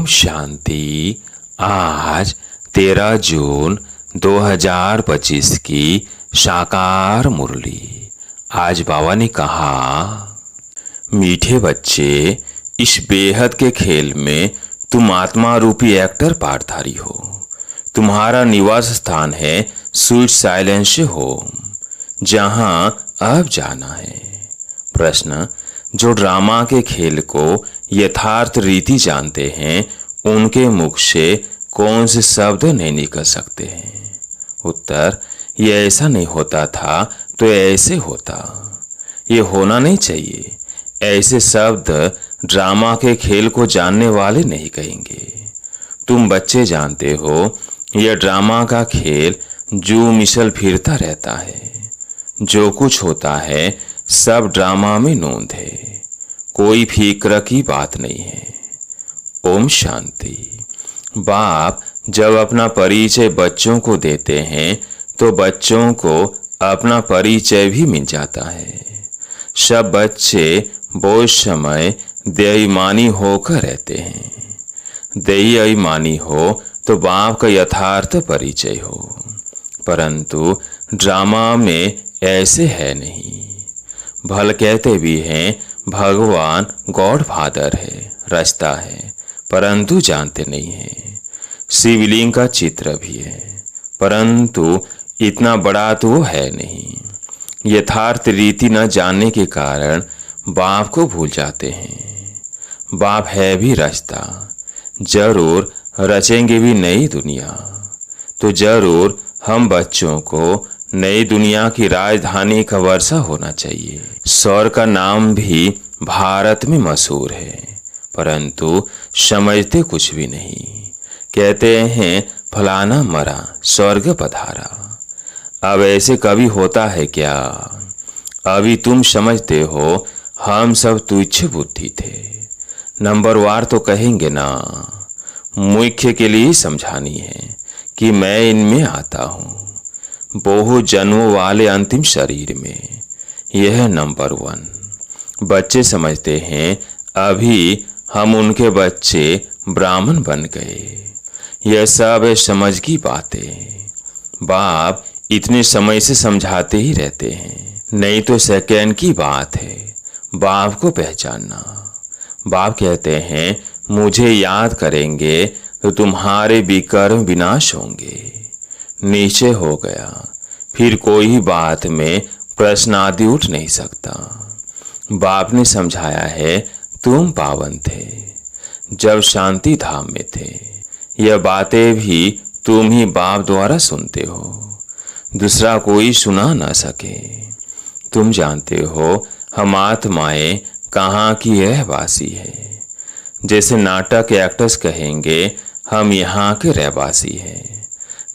शांति। आज 13 जून 2025 की साकार मुरली। आज बाबा ने कहा, मीठे बच्चे, इस बेहद के खेल में तुम आत्मा रूपी एक्टर पाठधारी हो। तुम्हारा निवास स्थान है स्वीट साइलेंस होम, जहां अब जाना है। प्रश्न, जो ड्रामा के खेल को यथार्थ रीति जानते हैं, उनके मुख से कौन से शब्द नहीं निकल सकते हैं? उत्तर, ये ऐसा नहीं होता था तो ऐसे होता। ये होना नहीं चाहिए। ऐसे शब्द ड्रामा के खेल को जानने वाले नहीं कहेंगे। तुम बच्चे जानते हो, यह ड्रामा का खेल जू मिसल फिरता रहता है। जो कुछ होता है सब ड्रामा में नोंद है। कोई फिक्र की बात नहीं है। ओम शांति। बाप जब अपना परिचय बच्चों को देते हैं तो बच्चों को अपना परिचय भी मिल जाता है। सब बच्चे बहुत समय बेईमानी होकर रहते हैं। बेईमानी हो तो बाप का यथार्थ परिचय हो, परंतु ड्रामा में ऐसे है नहीं। भल कहते भी हैं भगवान गॉड फादर है, रास्ता है, परंतु जानते नहीं है। शिवलिंग का चित्र भी है, परंतु इतना बड़ा तो वो है नहीं। यथार्थ रीति न जानने के कारण बाप को भूल जाते हैं। बाप है भी रास्ता। जरूर रचेंगे भी नई दुनिया, तो जरूर हम बच्चों को नई दुनिया की राजधानी का वर्षा होना चाहिए। स्वर्ग का नाम भी भारत में मशहूर है, परंतु समझते कुछ भी नहीं। कहते हैं फलाना मरा, स्वर्ग पधारा। अब ऐसे कभी होता है क्या? अभी तुम समझते हो हम सब तुच्छ बुद्धि थे। नंबरवार तो कहेंगे ना। मुख्य के लिए समझानी है कि मैं इनमें आता हूँ, बहु जन्मों वाले अंतिम शरीर में। यह नंबर 1। बच्चे समझते हैं अभी हम उनके बच्चे ब्राह्मण बन गए। यह सब है समझ की बातें। बाप इतने समय से समझाते ही रहते हैं, नहीं तो सेकंड की बात है बाप को पहचानना। बाप कहते हैं मुझे याद करेंगे तो तुम्हारे विकर्म विनाश होंगे। नीचे हो गया, फिर कोई बात में प्रश्न आदि उठ नहीं सकता। बाप ने समझाया है तुम पावन थे जब शांति धाम में थे। यह बातें भी तुम ही बाप द्वारा सुनते हो, दूसरा कोई सुना ना सके। तुम जानते हो हम आत्माएं कहाँ की रहवासी है। जैसे नाटक एक्टर्स कहेंगे हम यहाँ के रहवासी हैं,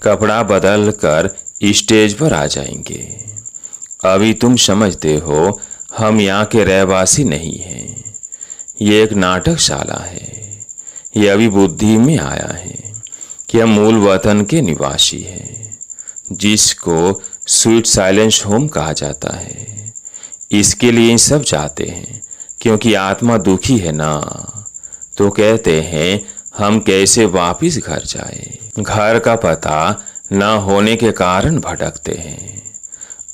कपड़ा बदल कर स्टेज पर आ जाएंगे। अभी तुम समझते हो हम यहाँ के रहवासी नहीं हैं। ये एक नाटकशाला है। ये अभी बुद्धि में आया है कि हम मूल वतन के निवासी हैं, जिसको स्वीट साइलेंस होम कहा जाता है। इसके लिए सब जाते हैं, क्योंकि आत्मा दुखी है ना। तो कहते हैं हम कैसे वापिस घर जाए। घर का पता न होने के कारण भटकते हैं।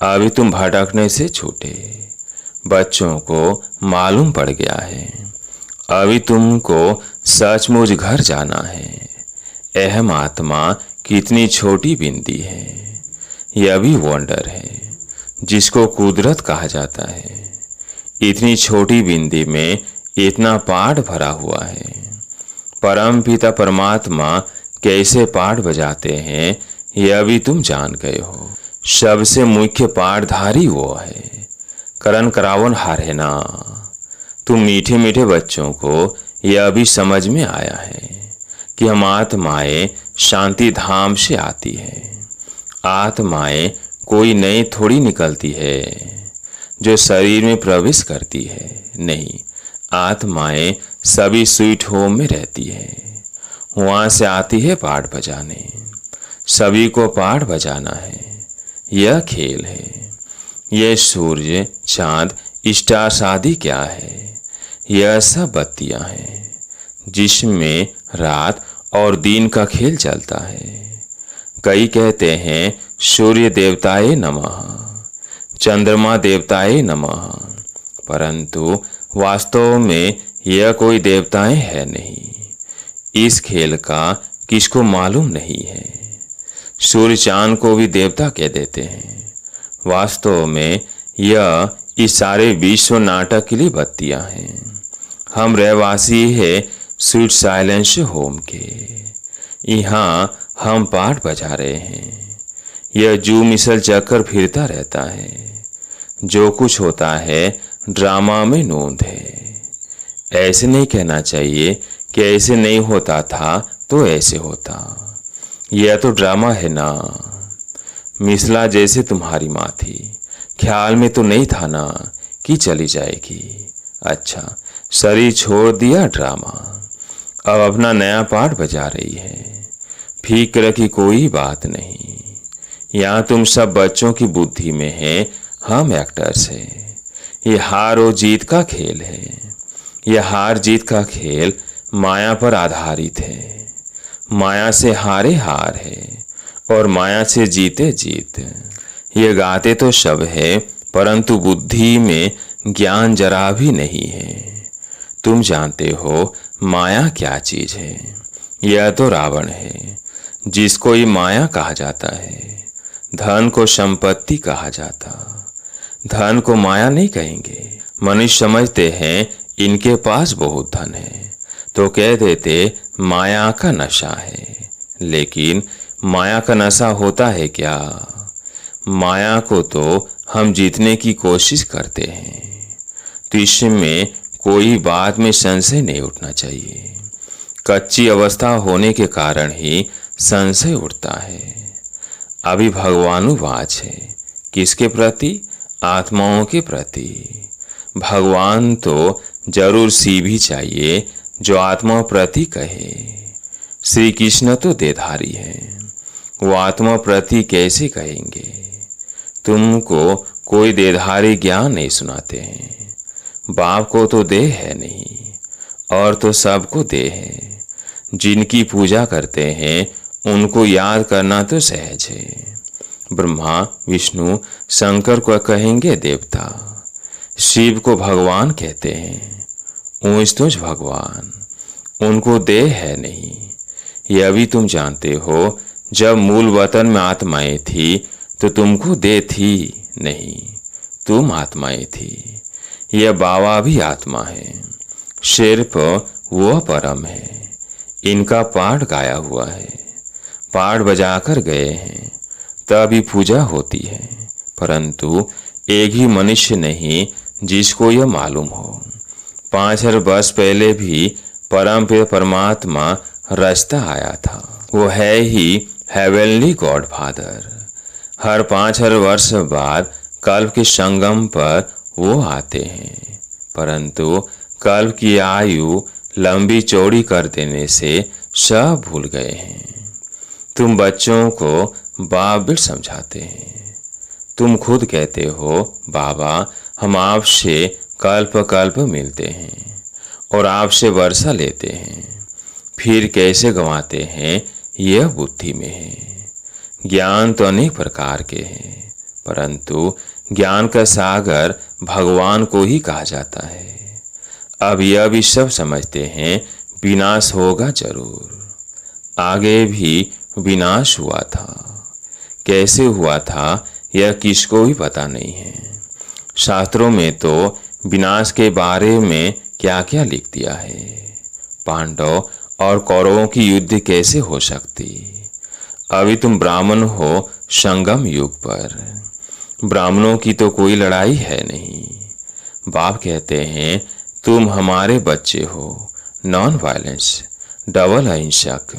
अभी तुम भटकने से छूटे। बच्चों को मालूम पड़ गया है अभी तुमको सचमुच घर जाना है। अहम आत्मा कितनी छोटी बिंदी है, यह भी वंडर है, जिसको कुदरत कहा जाता है। इतनी छोटी बिंदी में इतना पाठ भरा हुआ है। परम पिता परमात्मा कैसे पाठ बजाते हैं यह भी तुम जान गए हो। सबसे मुख्य पाठधारी वो है, करण करावन हार है ना। तुम मीठे मीठे बच्चों को यह भी समझ में आया है कि हम आत्माएं शांति धाम से आती है। आत्माएं कोई नई थोड़ी निकलती है जो शरीर में प्रवेश करती है। नहीं, आत्माएं सभी स्वीट होम में रहती है। वहां से आती है पाठ बजाने। सभी को पाठ बजाना है। यह खेल है। यह सूर्य, चांद, स्टार आदि क्या है? यह सब बत्तियां हैं। जिसमें रात और दिन का खेल चलता है। कई कहते हैं सूर्य देवताए नमः, चंद्रमा देवताए नमः, परंतु वास्तव में यह कोई देवताएं है नहीं। इस खेल का किसको मालूम नहीं है। सूर्य चांद को भी देवता कह देते हैं। वास्तव में यह इस सारे विश्व नाटक के लिए बत्तियां हैं। हम रहवासी है स्वीट साइलेंस होम के। यहाँ हम पाठ बजा रहे हैं। यह जू मिसल चक्कर फिरता रहता है। जो कुछ होता है ड्रामा में नोंद है। ऐसे नहीं कहना चाहिए कि ऐसे नहीं होता था तो ऐसे होता। यह तो ड्रामा है ना। मिसला जैसे तुम्हारी माँ थी, ख्याल में तो नहीं था ना कि चली जाएगी। अच्छा, शरीर छोड़ दिया ड्रामा, अब अपना नया पार्ट बजा रही है। फिक्र की कोई बात नहीं। यहाँ तुम सब बच्चों की बुद्धि में है, हम एक्टर्स हैं। ये हार और जीत का खेल है। यह हार जीत का खेल माया पर आधारित है। माया से हारे हार है और माया से जीते जीत। ये गाते तो सब है, परंतु बुद्धि में ज्ञान जरा भी नहीं है। तुम जानते हो माया क्या चीज है। यह तो रावण है, जिसको ये माया कहा जाता है। धन को संपत्ति कहा जाता, धन को माया नहीं कहेंगे। मनुष्य समझते हैं इनके पास बहुत धन है तो कह देते माया का नशा है। लेकिन माया का नशा होता है क्या? माया को तो हम जीतने की कोशिश करते हैं। तो इसमें कोई बात में संशय नहीं उठना चाहिए। कच्ची अवस्था होने के कारण ही संशय उठता है। अभी भगवानुवाच है। किसके प्रति? आत्माओं के प्रति। भगवान तो जरूर सी भी चाहिए जो आत्मा प्रति कहे। श्री कृष्ण तो देधारी है, वो आत्मा प्रति कैसे कहेंगे? तुमको कोई देधारी ज्ञान नहीं सुनाते हैं। बाप को तो देह है नहीं और तो सबको देह है। जिनकी पूजा करते हैं उनको याद करना तो सहज है। ब्रह्मा विष्णु शंकर को कहेंगे देवता, शिव को भगवान कहते हैं। ऊंच तुझ भगवान, उनको देह है नहीं। यह भी तुम जानते हो, जब मूल वतन में आत्माएं थी तो तुमको देह थी नहीं, तुम आत्माएं थी। यह बाबा भी आत्मा है, सिर्फ वह परम है। इनका पाठ गाया हुआ है, पाठ बजाकर गए हैं, तभी पूजा होती है। परंतु एक ही मनुष्य नहीं जिसको यह मालूम हो। 5000 वर्ष पहले भी परम पिता परमात्मा रचता आया था। वो है ही हेवनली गॉड फादर। हर 5000 वर्ष बाद कल्प के संगम पर वो आते हैं, परंतु कल्प की आयु लंबी चौड़ी कर देने से सब भूल गए हैं। तुम बच्चों को बाप बिट समझाते हैं। तुम खुद कहते हो बाबा हम आपसे कल्प कल्प मिलते हैं और आपसे वर्षा लेते हैं, फिर कैसे गंवाते हैं यह बुद्धि में है। ज्ञान तो अनेक प्रकार के हैं, परंतु ज्ञान का सागर भगवान को ही कहा जाता है। अब यह भी सब समझते हैं विनाश होगा जरूर। आगे भी विनाश हुआ था, कैसे हुआ था यह किसको भी पता नहीं है। शास्त्रों में तो विनाश के बारे में क्या क्या लिख दिया है। पांडव और कौरवों की युद्ध कैसे हो सकती? अभी तुम ब्राह्मण हो संगम युग पर, ब्राह्मणों की तो कोई लड़ाई है नहीं। बाप कहते हैं तुम हमारे बच्चे हो, नॉन वायलेंस, डबल अहिंसक।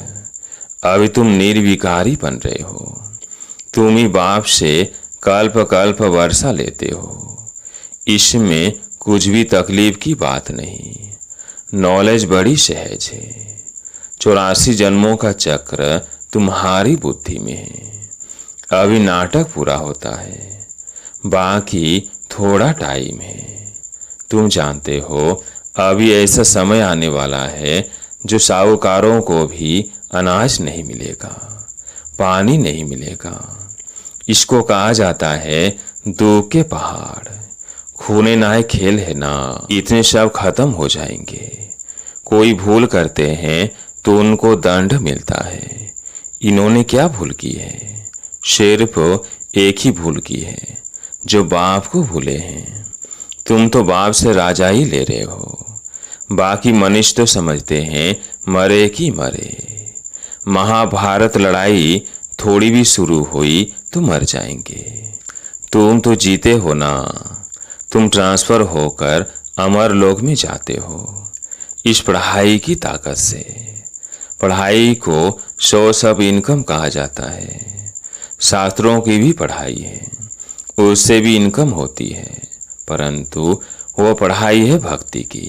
अभी तुम निर्विकारी बन रहे हो। तुम ही बाप से कल्प कल्प वर्षा लेते हो। इसमें कुछ भी तकलीफ की बात नहीं। नॉलेज बड़ी सहज है। 84 जन्मों का चक्र तुम्हारी बुद्धि में है। अभी नाटक पूरा होता है, बाकी थोड़ा टाइम है। तुम जानते हो अभी ऐसा समय आने वाला है जो साहूकारों को भी अनाज नहीं मिलेगा, पानी नहीं मिलेगा। इसको कहा जाता है दुख के पहाड़। खूने नाए खेल है ना, इतने सब खत्म हो जाएंगे। कोई भूल करते हैं तो उनको दंड मिलता है। इन्होंने क्या भूल की है? सिर्फ एक ही भूल की है, जो बाप को भूले हैं। तुम तो बाप से राजा ही ले रहे हो। बाकी मनुष्य तो समझते हैं मरे कि मरे। महाभारत लड़ाई थोड़ी भी शुरू हुई तो मर जाएंगे। तुम तो जीते हो ना। तुम ट्रांसफर होकर अमर लोक में जाते हो, इस पढ़ाई की ताकत से। पढ़ाई को सोर्स ऑफ इनकम कहा जाता है। शास्त्रों की भी पढ़ाई है, उससे भी इनकम होती है, परंतु वो पढ़ाई है भक्ति की।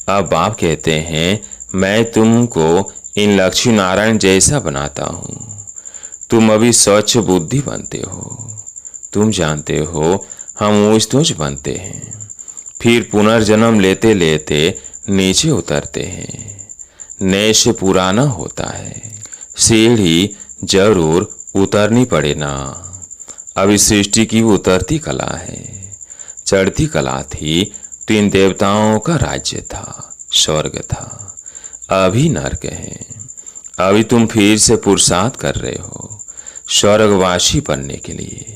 अब बाप कहते हैं मैं तुमको इन लक्ष्मी नारायण जैसा बनाता हूँ। तुम अभी स्वच्छ बुद्धि बनते हो। तुम जानते हो हम ऊंच तूच बनते हैं, फिर पुनर्जन्म लेते लेते नीचे उतरते हैं। नए से पुराना होता है। सीढ़ी जरूर उतरनी पड़े ना। अभी सृष्टि की उतरती कला है। चढ़ती कला थी तो इन देवताओं का राज्य था, स्वर्ग था। अभी नरक है। अभी तुम फिर से पुरुषार्थ कर रहे हो स्वर्गवासी बनने के लिए।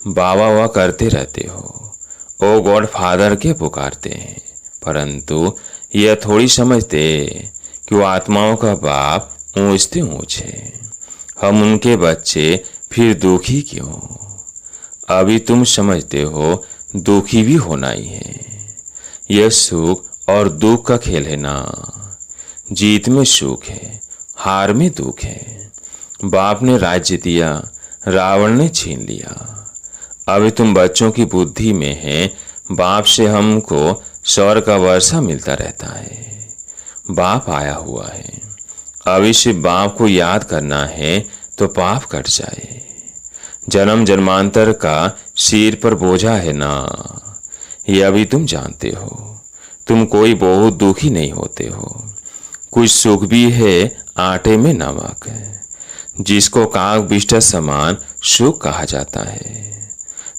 बाबा वाह करते रहते हो, ओ गॉड फादर के पुकारते हैं, परंतु यह थोड़ी समझते कि वो आत्माओं का बाप ऊंचते ऊंच है। हम उनके बच्चे, फिर दुखी क्यों? अभी तुम समझते हो दुखी भी होना ही है। यह सुख और दुख का खेल है ना। जीत में सुख है, हार में दुख है। बाप ने राज्य दिया, रावण ने छीन लिया। अभी तुम बच्चों की बुद्धि में है, बाप से हमको स्वर्ग का वर्षा मिलता रहता है। बाप आया हुआ है। अभी से बाप को याद करना है तो पाप कट जाए। जन्म जन्मांतर का सिर पर बोझा है ना, ये अभी तुम जानते हो। तुम कोई बहुत दुखी नहीं होते हो। कुछ सुख भी है आटे में नमक है, जिसको काग बिष्टा समान सुख कहा जाता है।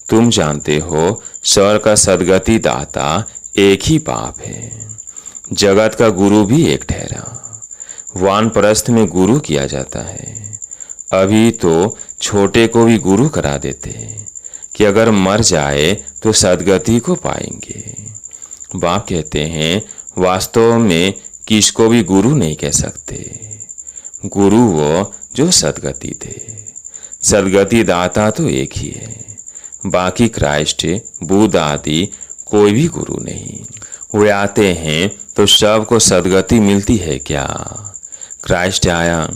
तुम जानते हो स्वर्ग का सदगति दाता एक ही बाप है। जगत का गुरु भी एक ठहरा। वानप्रस्थ में गुरु किया जाता है। अभी तो छोटे को भी गुरु करा देते कि अगर मर जाए तो सदगति को पाएंगे। बाप कहते हैं वास्तव में किसको भी गुरु नहीं कह सकते। गुरु वो जो सदगति दे। सदगति दाता तो एक ही है, बाकी क्राइस्ट बुद्ध आदि कोई भी गुरु नहीं। वे आते हैं तो सबको सदगति मिलती है क्या? क्राइस्ट आया,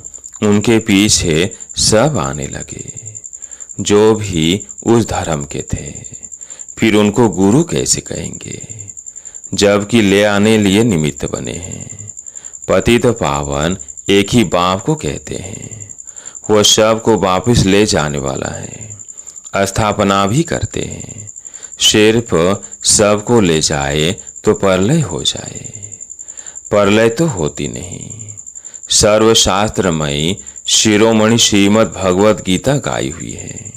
उनके पीछे सब आने लगे जो भी उस धर्म के थे। फिर उनको गुरु कैसे कहेंगे जबकि ले आने लिए निमित्त बने हैं। पतित पावन एक ही बाप को कहते हैं। वह सब को वापस ले जाने वाला है, स्थापना भी करते हैं। सिर्फ सबको ले जाए तो प्रलय हो जाए। प्रलय तो होती नहीं। सर्वशास्त्रमयी शिरोमणि श्रीमद् भगवद गीता गाई हुई है।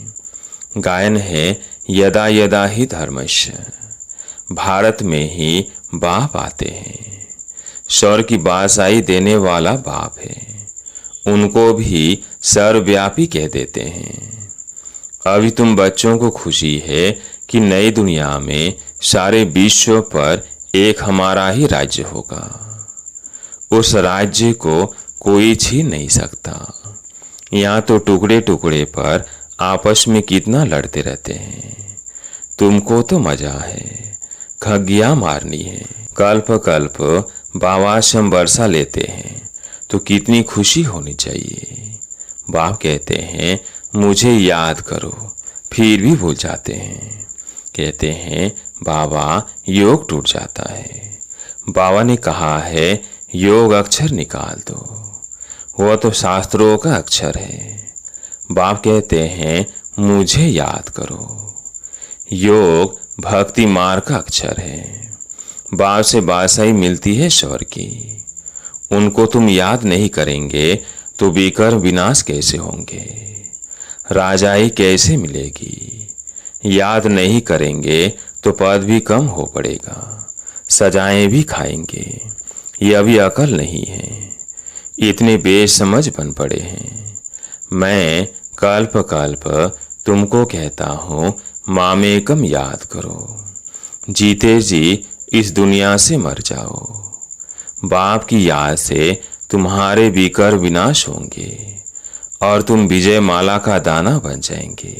गायन है यदा यदा ही धर्मस्य। भारत में ही बाप आते हैं। स्वर्ग की बादशाही देने वाला बाप है। उनको भी सर्वव्यापी कह देते हैं। अभी तुम बच्चों को खुशी है कि नई दुनिया में सारे विश्व पर एक हमारा ही राज्य होगा। उस राज्य को कोई छीन नहीं सकता। यहाँ तो टुकड़े टुकड़े पर आपस में कितना लड़ते रहते हैं। तुमको तो मजा है, खग्गियाँ मारनी है। कल्प कल्प बाबा से हम वर्षा लेते हैं तो कितनी खुशी होनी चाहिए। बाप कहते हैं मुझे याद करो, फिर भी भूल जाते हैं। कहते हैं बाबा योग टूट जाता है। बाबा ने कहा है योग अक्षर निकाल दो, वह तो शास्त्रों का अक्षर है। बाप कहते हैं मुझे याद करो। योग भक्ति मार्ग का अक्षर है। बाप से बादशाही मिलती है स्वर्ग की। उनको तुम याद नहीं करेंगे तो बीकर विनाश कैसे होंगे, राजाई कैसे मिलेगी। याद नहीं करेंगे तो पद भी कम हो पड़ेगा, सजाएं भी खाएंगे। ये अभी अकल नहीं है, इतने बेसमझ बन पड़े हैं। मैं कल्प कल्प तुमको कहता हूँ मामेकम याद करो, जीते जी इस दुनिया से मर जाओ। बाप की याद से तुम्हारे बीकर विनाश होंगे और तुम विजय माला का दाना बन जाएंगे।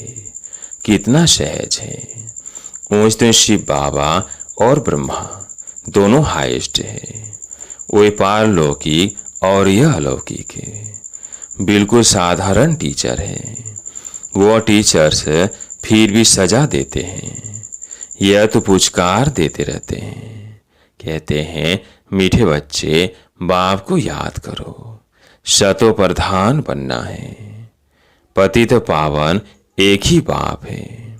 कितना सहज है। ऊंच तो शिव बाबा और ब्रह्मा दोनों हाईएस्ट है, वो पारलौकिक और यह अलौकिक है। बिल्कुल साधारण टीचर है। वो टीचर्स फिर भी सजा देते हैं, यह तो पुचकार देते रहते हैं। कहते हैं मीठे बच्चे बाप को याद करो, शतो प्रधान बनना है। पतित पावन एक ही बाप है,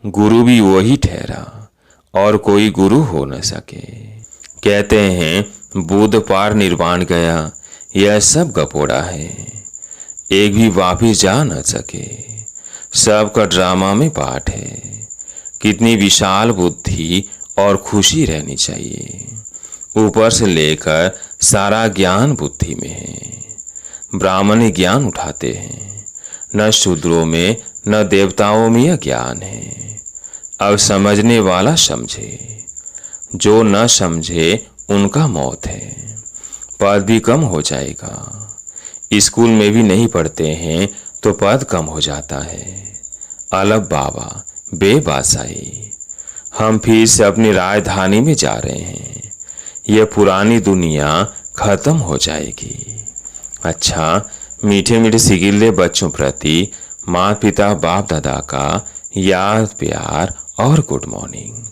गुरु भी वही ठहरा और कोई गुरु हो न सके। कहते हैं बुद्ध पार निर्वाण गया, यह सब गपोड़ा है, एक भी वापिस जा न सके। सबका ड्रामा में पाठ है। कितनी विशाल बुद्धि और खुशी रहनी चाहिए। ऊपर से लेकर सारा ज्ञान बुद्धि में है। ब्राह्मण ज्ञान उठाते हैं, न शूद्रों में न देवताओं में यह ज्ञान है। अब समझने वाला समझे, जो न समझे उनका मौत है। पद भी कम हो जाएगा। स्कूल में भी नहीं पढ़ते हैं तो पद कम हो जाता है। अलग बाबा बेबासाई, हम फिर से अपनी राजधानी में जा रहे हैं। यह पुरानी दुनिया खत्म हो जाएगी। अच्छा, मीठे मीठे सिगिल्ले बच्चों प्रति माता पिता बाप दादा का याद प्यार और गुड मॉर्निंग।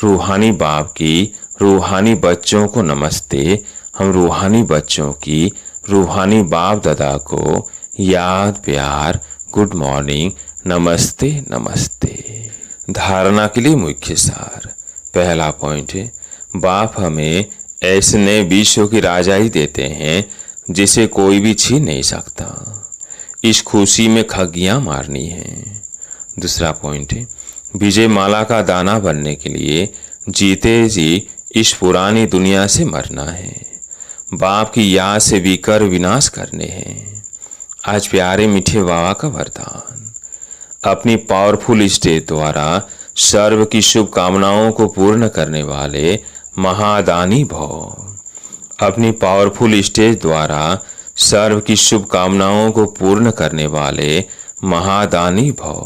रूहानी बाप की रूहानी बच्चों को नमस्ते। हम रूहानी बच्चों की रूहानी बाप दादा को याद प्यार गुड मॉर्निंग नमस्ते नमस्ते। धारणा के लिए मुख्य सार। पहला पॉइंट है, बाप हमें ऐसे नए विश्व की राजाई देते हैं जिसे कोई भी छीन नहीं सकता। इस खुशी में खगियां मारनी है। दूसरा पॉइंट है, विजय माला का दाना बनने के लिए जीते जी इस पुरानी दुनिया से मरना है। बाप की याद से विकर विनाश करने हैं। आज प्यारे मीठे बाबा का वरदान, अपनी पावरफुल स्टेज द्वारा सर्व की शुभ कामनाओं को पूर्ण करने वाले महादानी भव। अपनी पावरफुल स्टेज द्वारा सर्व की शुभ कामनाओं को पूर्ण करने वाले महादानी भव।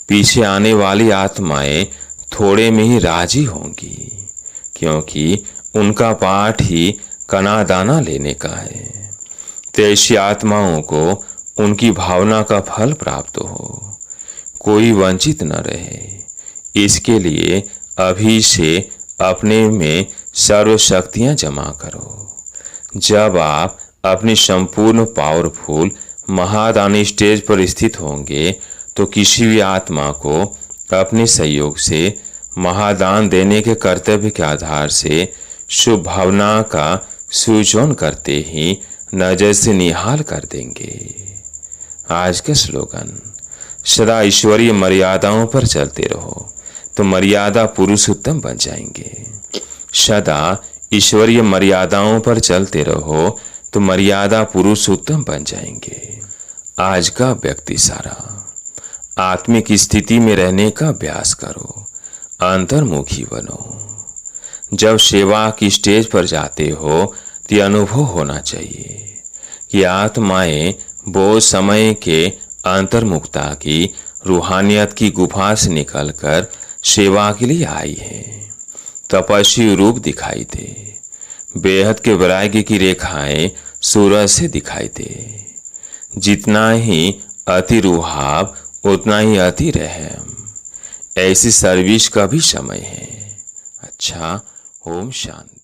पीछे आने वाली आत्माएं थोड़े में ही राजी होंगी, क्योंकि उनका पाठ ही कनादाना लेने का है। तो ऐसी आत्माओं को उनकी भावना का फल प्राप्त हो, कोई वंचित न रहे। इसके लिए अभी से अपने में सर्व शक्तियां जमा करो। जब आप अपनी संपूर्ण पावरफुल महादानी स्टेज पर स्थित होंगे तो किसी भी आत्मा को अपने सहयोग से महादान देने के कर्तव्य के आधार से शुभ भावना का सूचन करते ही नजर से निहाल कर देंगे। आज का स्लोगन, सदा ईश्वरीय मर्यादाओं पर चलते रहो तो मर्यादा पुरुषोत्तम बन जाएंगे। सदा ईश्वरीय मर्यादाओं पर चलते रहो तो मर्यादा पुरुषोत्तम बन जाएंगे। आज का व्यक्ति सारा, आत्मिक स्थिति में रहने का अभ्यास करो, अंतर्मुखी बनो। जब सेवा की स्टेज पर जाते हो तो अनुभव होना चाहिए कि आत्माएं वो समय के अंतर्मुखता की रूहानियत की गुफा से निकलकर सेवा के लिए आई है। तपस्वी रूप दिखाई दे, बेहद के वैराग्य की रेखाएं सूरज से दिखाई दे। जितना ही अति रुहाब उतना ही अति रहम। ऐसी सर्विस का भी समय है। अच्छा, ओम शांति।